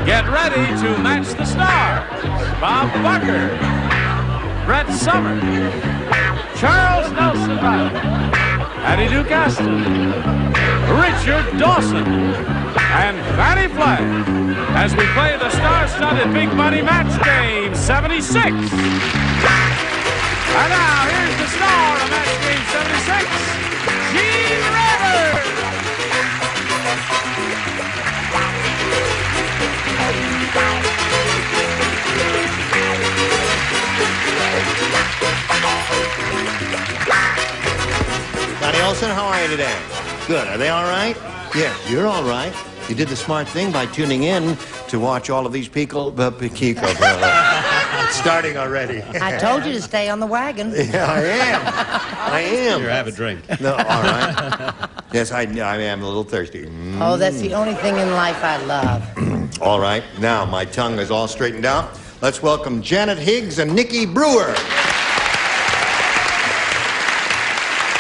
Get ready to match the stars. Bob Barker, Brett Somers, Charles Nelson Riley, Patty Duke Aston, Richard Dawson, and Fannie Flagg as we play the star-studded Big Money Match Game 76. And now, here's the star of Match Game 76, Gene Rivers. Johnny Olson, how are you today? Good. Are they all right? Yeah, you're all right. You did the smart thing by tuning in to watch all of these people. Starting already. I told you to stay on the wagon. Yeah, I am. I am. Here, have a drink. No, all right. Yes, I am a little thirsty. Oh, that's the only thing in life I love. All right. Now, my tongue is all straightened out. Let's welcome Janet Higgs and Nikki Brewer.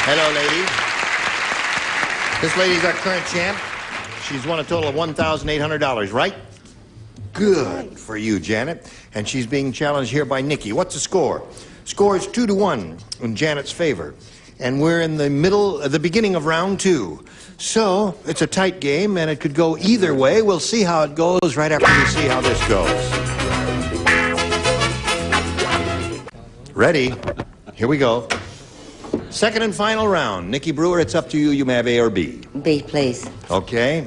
Hello, ladies. This lady's our current champ. She's won a total of $1,800, right? Good for you, Janet. And she's being challenged here by Nikki. What's the score? Score is 2-1 in Janet's favor. And we're in the beginning of round 2. So, it's a tight game, and it could go either way. We'll see how it goes right after we see how this goes. Ready? Here we go. Second and final round. Nikki Brewer, it's up to you. You may have A or B. B, please. Okay.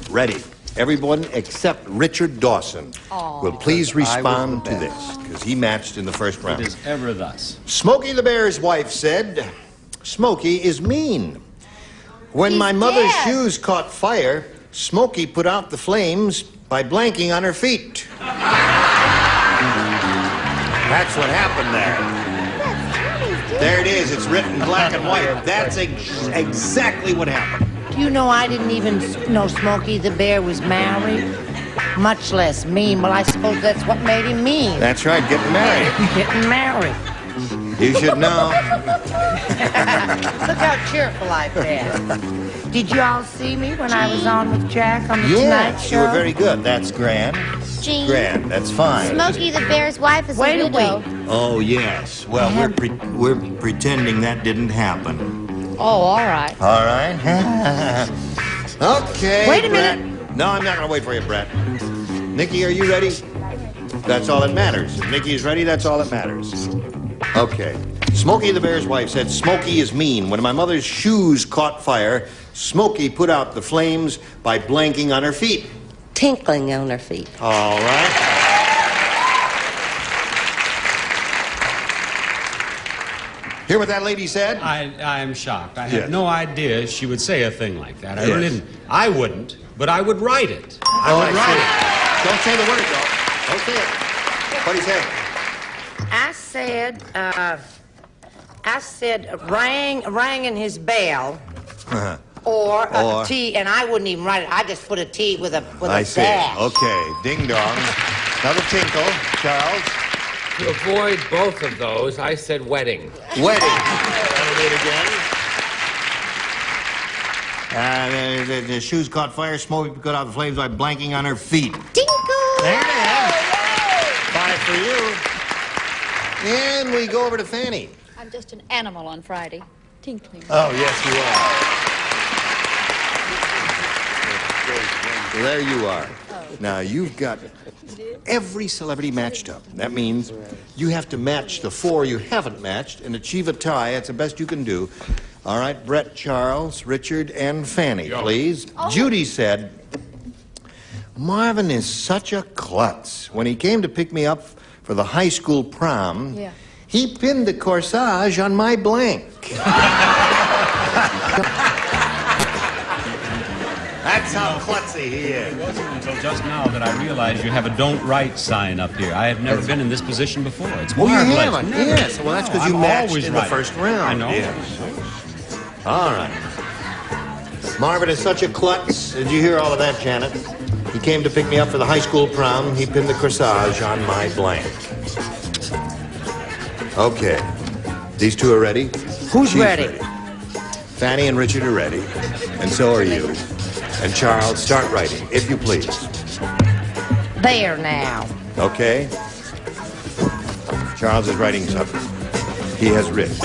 Ready. Everyone except Richard Dawson will please respond to this, because he matched in the first round. It is ever thus. Smokey the Bear's wife said, Smokey is mean. When my mother's shoes caught fire, Smokey put out the flames by blanking on her feet. That's what happened there. There it is. It's written black and white. That's exactly what happened. Do you know I didn't even know Smokey the Bear was married? Much less mean. Well, I suppose that's what made him mean. That's right, getting married. Getting married. You should know. Look how cheerful I've been. Did you all see me when I was on with Jack on the Tonight Show? You were very good. That's grand. Gene. Grand. That's fine. Smokey the Bear's wife is a widow. Oh, yes. Well, we're pretending that didn't happen. Oh, all right. All right. Okay. Wait a Brett. minute. No, I'm not going to wait for you, Brett. Nikki, are you ready? That's all that matters. If Nikki is ready, that's all that matters. Okay. Smokey the Bear's wife said, Smokey is mean. When my mother's shoes caught fire, Smokey put out the flames by blanking on her feet. Tinkling on her feet. All right. Hear what that lady said? I am shocked. I Yes. had no idea she would say a thing like that. I Yes. really didn't. I wouldn't, but I would write it. I would write it. Don't say the word, though. Don't say it. What do you say? I said rang in his bell. Or a T, and I wouldn't even write it. I just put a T with a I see. dash. Okay. Ding dong. Another tinkle. Charles. To avoid both of those, I said wedding. Wedding. That'll do it again. The shoes caught fire. Smokey put out the flames by blanking on her feet. Tinkle! There it is. 5 for you. And we go over to Fannie. I'm just an animal on Friday. Tinkling. Oh, yes, you are. There you are. Now, you've got every celebrity matched up. That means you have to match the 4 you haven't matched and achieve a tie. That's the best you can do. All right, Brett, Charles, Richard, and Fannie, please. Judy said, Marvin is such a klutz. When he came to pick me up for the high school prom, he pinned the corsage on my blank. That's how klutzy he is. It wasn't until just now that I realized you have a don't write sign up here. I have never been in this position before. It's marvelous. You haven't? Never. Yes. Well, that's because you I'm matched always in right. the first round. I know. Yes. All right. Marvin is such a klutz. Did you hear all of that, Janet? He came to pick me up for the high school prom. He pinned the corsage on my blank. Okay. These two are ready? Who's She's ready? Fannie and Richard are ready. And so are you. And Charles, start writing, if you please. There now. Okay. Charles is writing something. He has written.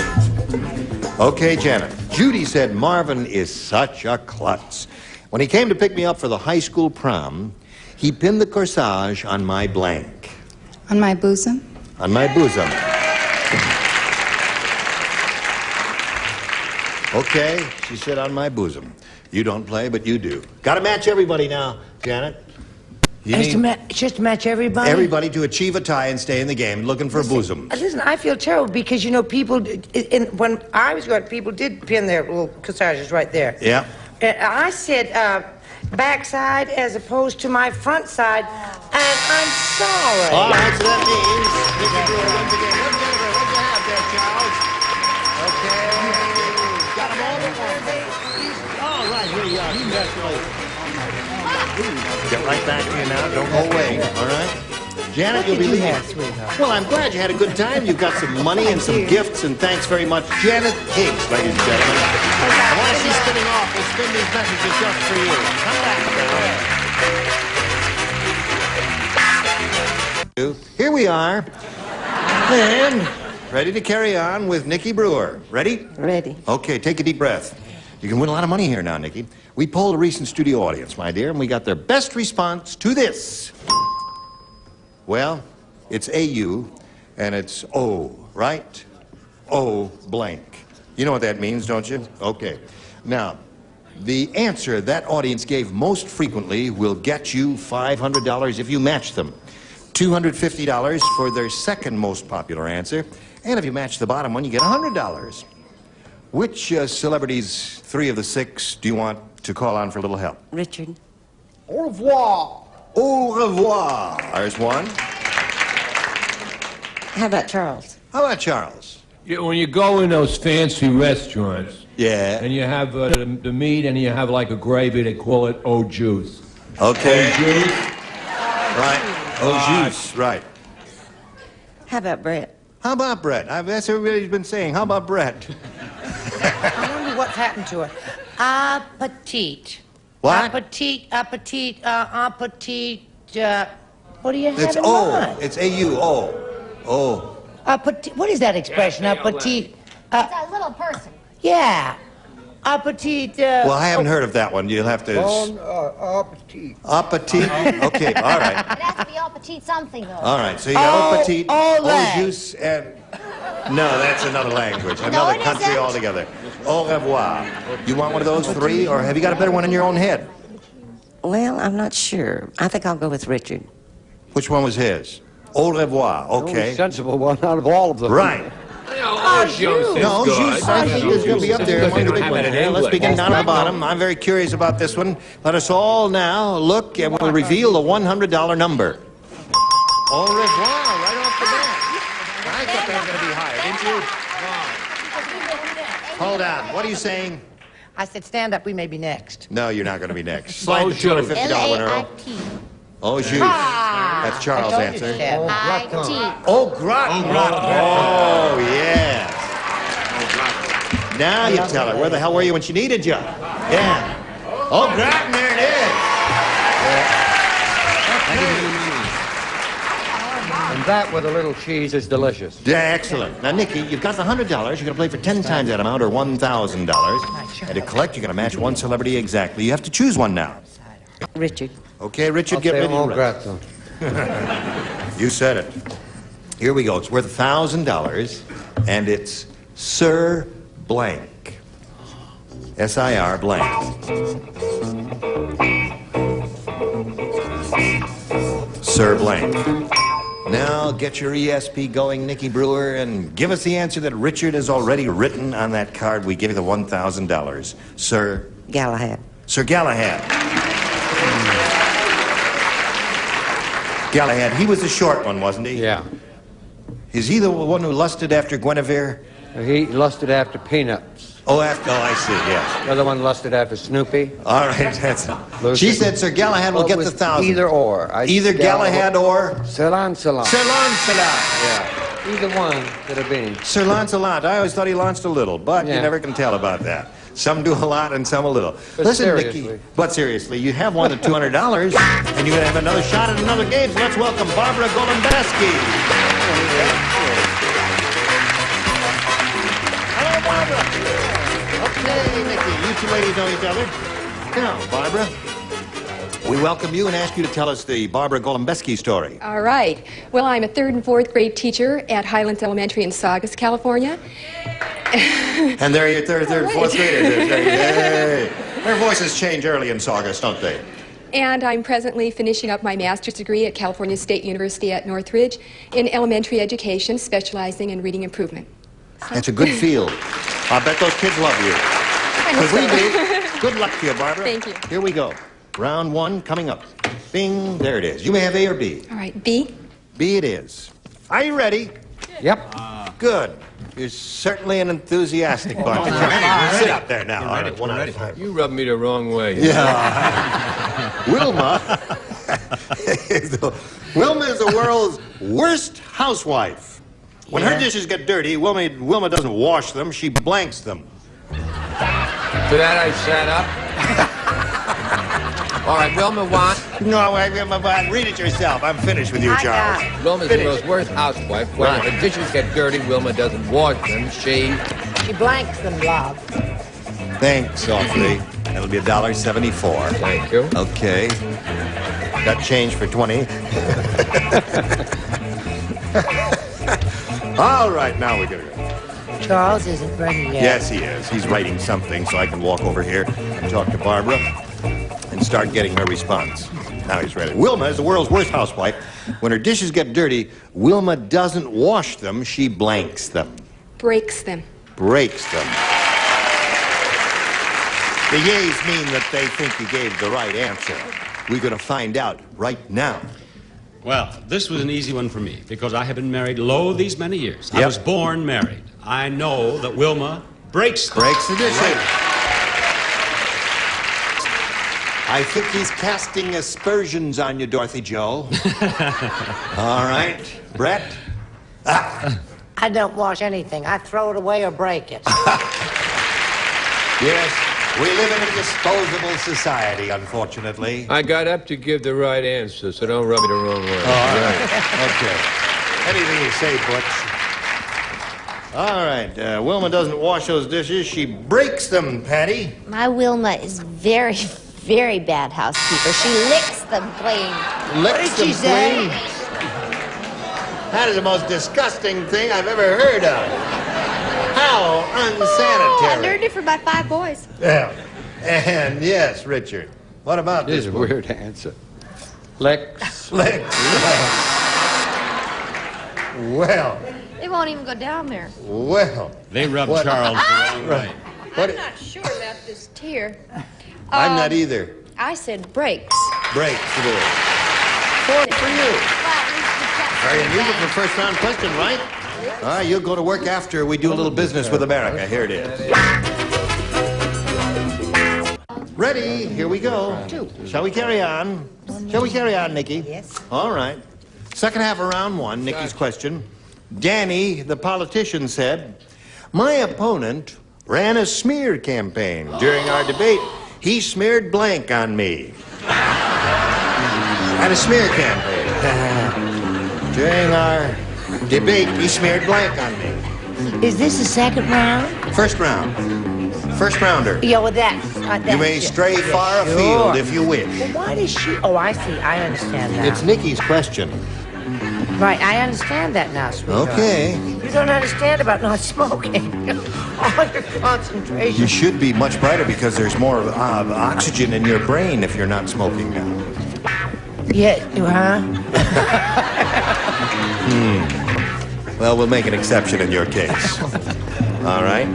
Okay, Janet. Judy said Marvin is such a klutz. When he came to pick me up for the high school prom, he pinned the corsage on my blank. On my bosom? On my bosom. Okay, she said on my bosom. You don't play, but you do. Got to match everybody now, Janet. You Just to match everybody? everybody to achieve a tie and stay in the game, looking for bosoms. Listen, I feel terrible because, you know, people, when I was going, people did pin their little corsages right there. Yeah. I said backside as opposed to my front side, and I'm sorry. All right, so that means Nicky Brewer wins again. What'd you have there, Charles? Okay. Got them all but one. All right, here you are. Congratulations. Get right back to you now. Don't go away, all right? Janet, you'll be leaving. Well, I'm glad you had a good time. You've got some money and some gifts, and thanks very much. Janet Higgs, ladies and gentlemen. I want to see spinning off. We'll spin these messages just for you. Come back now. Here we are. And ready to carry on with Nicky Brewer. Ready? Ready. Okay, take a deep breath. You can win a lot of money here now, Nicky. We polled a recent studio audience, my dear, and we got their best response to this. Well, it's AU, and it's O, right? O blank. You know what that means, don't you? Okay. Now, the answer that audience gave most frequently will get you $500 if you match them. $250 for their second most popular answer. And if you match the bottom one, you get $100. Which celebrities, 3 of the 6, do you want to call on for a little help? Richard. Au revoir. Au revoir. There's one. How about Charles? How about Charles? Yeah, when you go in those fancy restaurants, Yeah. and you have the meat and you have like a gravy, they call it au juice. Okay. Au juice. Right. Au juice. Right. How about Brett? How about Brett? That's what everybody's been saying. How about Brett? I wonder what's happened to her. Appetit. What? Appetit, appetit, what do you have It's in O. mind? It's A-U. O. Appetit, what is that expression? Appetit. It's a little person. Yeah. Appetit. Well, I haven't heard of that one. You'll have to... Appetit. Appetit? Okay, all right. It has to be all petite something, though. All right, so you got appetit, ole. au juice, and... No, that's another language, another it country isn't. altogether. Au revoir. You want one of those 3, or have you got a better one in your own head? Well, I'm not sure. I think I'll go with Richard. Which one was his? Au revoir, okay. Sensible one out of all of them. Right. Au juice is No, good. juice, I think it's going to be up there. Because One they of the don't big have it ones. in Now, let's English. begin down at the bottom. I'm very curious about this one. Let us all now look, and we'll reveal the $100 number. Au revoir, right off the bat. I thought they were going to be higher, didn't you? Hold on. What are you saying? I said, stand up, we may be next. No, you're not going to be next. Slide the $250 winner. L-A-I-T. Oh, juice. That's Charles' I told you answer. so. I-T. Oh, gratin. Oh, yes. Now you tell her. Where the hell were you when she needed you? Yeah. Oh, gratin, there it is. And that with a little cheese is delicious. Yeah, excellent. Now, Nicky, you've got the $100. You're going to play for 10 times that amount, or $1,000. And to collect, you're going to match one celebrity exactly. You have to choose one now. Richard. Okay, Richard, I'll get say ready to au run. gratin. You said it. Here we go. It's worth $1,000, and it's Sir Blank. S-I-R blank. Sir Blank. Now get your ESP going, Nicky Brewer, and give us the answer that Richard has already written on that card. We give you the $1,000. Sir Galahad. Sir Galahad. Galahad, he was the short one, wasn't he? Yeah. Is he the one who lusted after Guinevere? He lusted after peanuts. Oh, I see, yes. The other one lusted after Snoopy. All right, that's... She said Sir Galahad will Well, get it the was 1,000. Either or. Either Galahad or... Sir Lancelot. Sir Lancelot. Yeah. Either one could have been. Sir Lancelot. I always thought he launched a little, but you Yeah. never can tell about that. Some do a lot and some a little. But Listen, seriously. Nikki, but seriously, you have won the $200, and you're going to have another shot at another game. So let's welcome Barbara Golombeski. Hello, Barbara. Okay, Nikki, you two ladies know each other. Now, Barbara, we welcome you and ask you to tell us the Barbara Golombeski story. All right. Well, I'm a 3rd and 4th grade teacher at Highlands Elementary in Saugus, California. And there are your third and fourth graders. Yay. Their voices change early in Saugus, don't they? And I'm presently finishing up my master's degree at California State University at Northridge in elementary education, specializing in reading improvement. That's a good field. I bet those kids love you. Because we do. Good luck to you, Barbara. Thank you. Here we go. Round 1 coming up. Bing, there it is. You may have A or B. All right, B. B it is. Are you ready? Yep. Good. You're certainly an enthusiastic bunch. Sit up there now. All right, 1 out of 5. You rubbed me the wrong way. Yeah. Wilma is the world's worst housewife. When her dishes get dirty, Wilma doesn't wash them, she blanks them. For that I sat up. All right, Wilma what? No, read it yourself. I'm finished with you, Charles. Wilma's the most worst housewife. When her dishes get dirty, Wilma doesn't wash them. She blanks them, love. Thanks, awfully. That'll be $1.74. Thank you. Okay. Got change for 20. All right, now we're gonna go. Charles isn't ready yet. Yes, he is. He's writing something, so I can walk over here and talk to Barbara and start getting her response. Now he's ready. Wilma is the world's worst housewife. When her dishes get dirty, Wilma doesn't wash them, she blanks them. Breaks them. Breaks them. The yays mean that they think you gave the right answer. We're going to find out right now. Well, this was an easy one for me because I have been married these many years. Yep. I was born married. I know that Wilma breaks them. Breaks the dishes. I think he's casting aspersions on you, Dorothy Joe. All right. Brett? I don't wash anything. I throw it away or break it. Yes, we live in a disposable society, unfortunately. I got up to give the right answer, so don't rub me the wrong way. All right. Okay. Anything you say, Butch. All right. Wilma doesn't wash those dishes. She breaks them, Patty. My Wilma is very, very bad housekeeper. She licks them clean. Licks them clean? That is the most disgusting thing I've ever heard of. How unsanitary. I learned it from my 5 boys. Yeah. And yes, Richard. What about This this is a one? weird answer. Lex. Lex. Well, They won't even go down there. well. They rubbed What? Charles the wrong way. What? I'm not sure about this tier. I'm not either. I said breaks. Breaks it is. Point for you. Very unusual for a first round question, right? All right, you'll go to work after we do a little business with America. Here it is. Ready? Here we go. Shall we carry on? Shall we carry on, Nikki? Yes. All right. Second half of round 1, Nikki's question. Danny, the politician, said, "My opponent ran a smear campaign. During our debate, he smeared blank on me." Had a smear campaign. During our debate, he smeared blank on me. Is this the second round? First round. First rounder. Yeah, well, that's You may stray far afield if you wish. Well, why does she... Oh, I see. I understand now. It's Nikki's question. Right, I understand that now, sweetheart. Okay. You don't understand about not smoking. All your concentration. You should be much brighter because there's more oxygen in your brain if you're not smoking now. Yeah, huh? Well, we'll make an exception in your case. All right?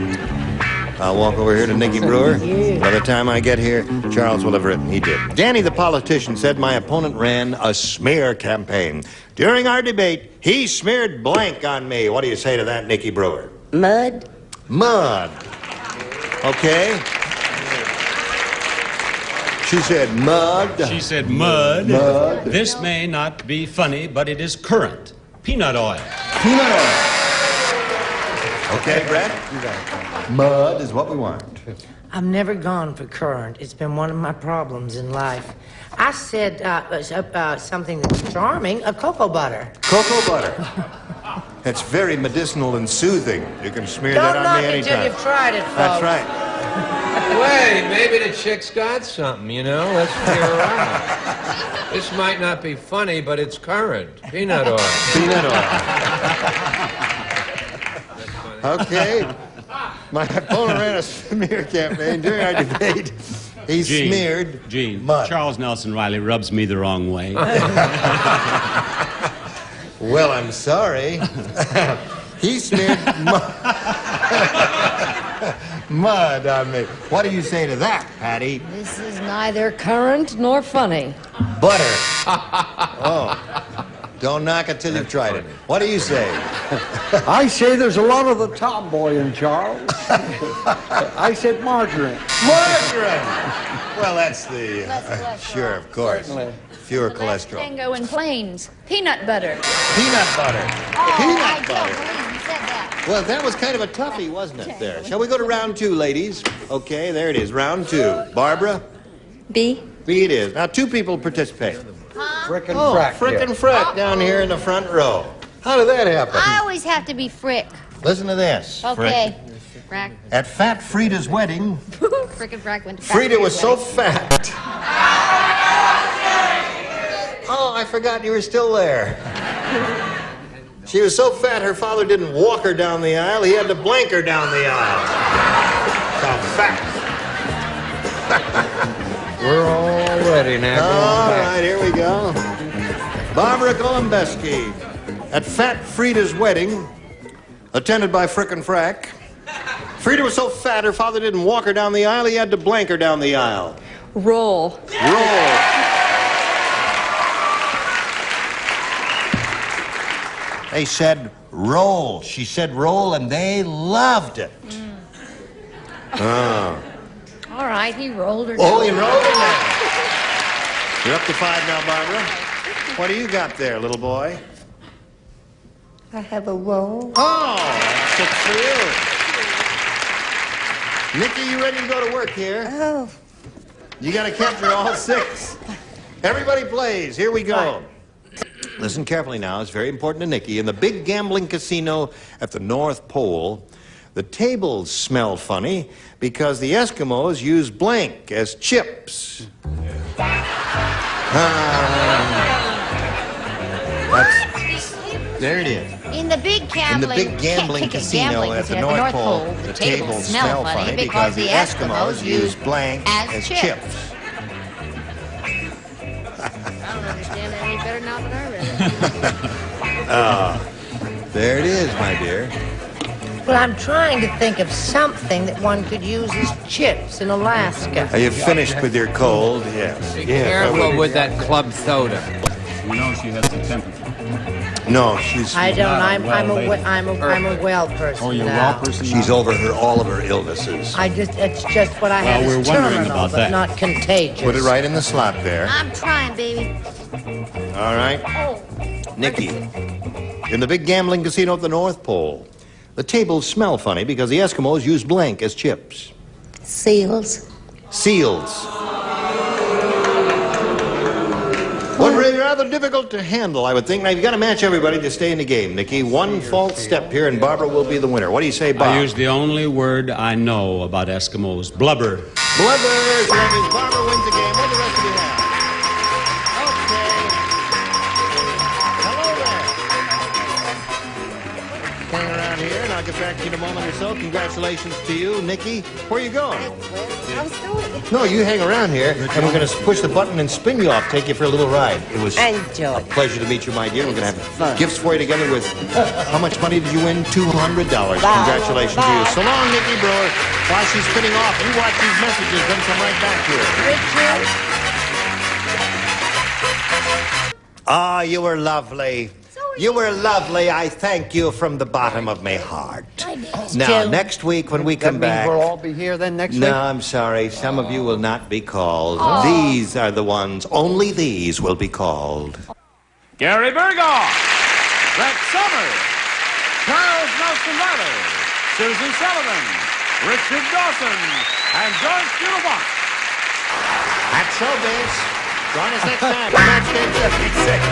I'll walk over here to Nikki Brewer. By the time I get here, Charles will have written. He did. Danny, the politician, said my opponent ran a smear campaign. During our debate, he smeared blank on me. What do you say to that, Nikki Brewer? Mud. Mud. Okay. She said mud. She said mud. Mud. This may not be funny, but it is current. Peanut oil. Peanut oil. Okay, Brett? Mud is what we want. I've never gone for currant. It's been one of my problems in life. I said something that's charming, a cocoa butter. Cocoa butter. That's very medicinal and soothing. You can smear that on me anytime. Don't knock it till you've tried it, folks. That's right. Wait, maybe the chick's got something, you know? Let's hear her out. This might not be funny, but it's current. Peanut oil. Peanut oil. Okay. My opponent ran a smear campaign during our debate. He smeared mud. Charles Nelson Riley rubs me the wrong way. Well, I'm sorry. He smeared mud on me. What do you say to that, Patty? This is neither current nor funny. Butter. Oh. Don't knock it till you've tried it. What do you say? I say there's a lot of the tomboy in Charles. I said margarine. Margarine! Well, that's the... sure, of course. Certainly. Fewer cholesterol. Tango in Plains. Peanut butter. Peanut butter. Oh, Peanut I don't butter. believe you said that. Well, that was kind of a toughie, wasn't it, there? Shall we go to round 2, ladies? Okay, there it is, round 2. Barbara? B. B it is. Now, 2 people participate. Frick and Oh, frack. Frick and Frack down here in the front row. How did that happen? I always have to be Frick. Listen to this. Okay. Frack. At Fat Frida's wedding, Frick and frack went to Frida was so fat. Oh, I forgot you were still there. She was so fat her father didn't walk her down the aisle, he had to blank her down the aisle. So fat. We're all ready now. All right, here we go. Barbara Golombeski at Fat Frida's wedding, attended by Frick and Frack. Frida was so fat her father didn't walk her down the aisle, he had to blank her down the aisle. Roll. Roll. They said roll. She said roll, and they loved it. Oh. All right, he rolled her Oh, down. you rolled it now. You're up to 5 now, Barbara. What do you got there, little boy? I have a roll. Oh, that's 6 for you. Nikki, you ready to go to work here? Oh. You got to capture all 6. Everybody plays. Here we go. Listen carefully now. It's very important to Nikki. In the big gambling casino at the North Pole, the tables smell funny because the Eskimos use blank as chips. There it is. In the big gambling casino at the North Pole, the tables smell funny because the Eskimos use blank as chips. I don't understand that any better now than I read it. There it is, my dear. Well, I'm trying to think of something that one could use as chips in Alaska. Are you finished with your cold? Yes. Be careful with that club soda. You know she has the temperature. No, she's... I don't. I'm a well person. Oh, you're a now. well person? She's over all of her illnesses. It's just what I have Well, is we're wondering terminal, about but that. not contagious. Put it right in the slot there. I'm trying, baby. All right. Nikki, in the big gambling casino at the North Pole, the tables smell funny because the Eskimos use blank as chips. Seals. Seals. One rather difficult to handle, I would think. Now, you've got to match everybody to stay in the game, Nikki. One false step here, and Barbara will be the winner. What do you say, Bob? I use the only word I know about Eskimos. Blubber. Blubber. So that means Barbara wins the game. What do the rest of you have? Okay. Hello there. Hang around here, and I'll get back to you in a moment or so. Congratulations to you, Nikki. Where are you going? I was going. No, you hang around here, and we're going to push the button and spin you off, take you for a little ride. It was I enjoyed a it. pleasure to meet you, my dear. We're going to have fun. gifts for you together with, how much money did you win? $200. Congratulations to you. So long, Nikki Brewer. While she's spinning off, you watch these messages, then come right back here. Ah, you were lovely. You were lovely. I thank you from the bottom of my heart. Now, next week when we come back... We'll all be here then next week? No, I'm sorry. Some of you will not be called. These are the ones. Only these will be called. Gary Burghoff, Brett Summers, Charles Nelson Riley, Susan Sullivan, Richard Dawson, and George Dudevant. That's showbiz. Join us next time. Match Game 56.